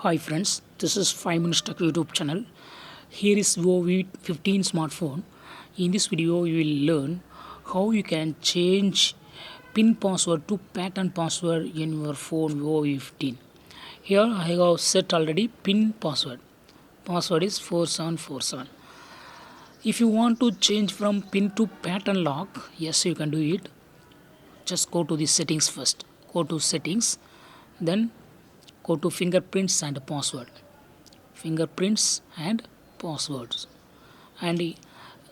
Hi friends, this is 5 Minutes Tech YouTube channel. Here is Vivo V15 smartphone. In this video, you will learn how you can change PIN password to pattern password in your phone Vivo V15. Here I have set already PIN password. Password is 4747. If you want to change from PIN to pattern lock, yes, you can do it. Just go to the settings first. Go to settings, then go to fingerprints and password. Fingerprints and passwords, and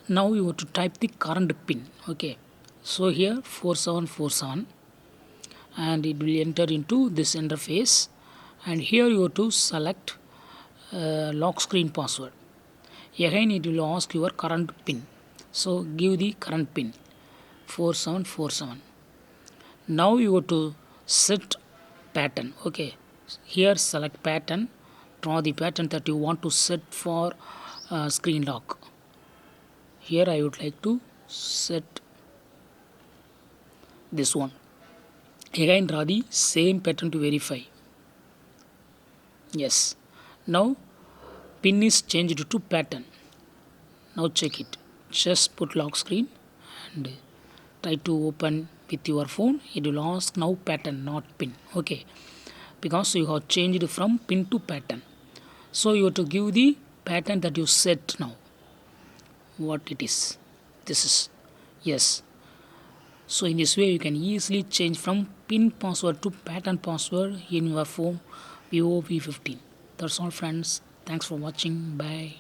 now you have to type the current pin. Okay, so here 4747, and it will enter into this interface, and here you have to select lock screen password. Again it will ask your current pin, so give the current pin 4747. Now you have to set pattern. Okay, here select pattern, draw the pattern that you want to set for screen lock. Here I would like to set this one. Again draw the same pattern to verify. Yes, now pin is changed to pattern. Now check it. Just put lock screen and try to open with your phone. It will ask now pattern, not pin. Okay, because you have changed from pin to pattern, so you have to give the pattern that you set now. What it is, this is, yes. So in this way you can easily change from pin password to pattern password in your phone Vivo V15. That's all friends, thanks for watching, bye.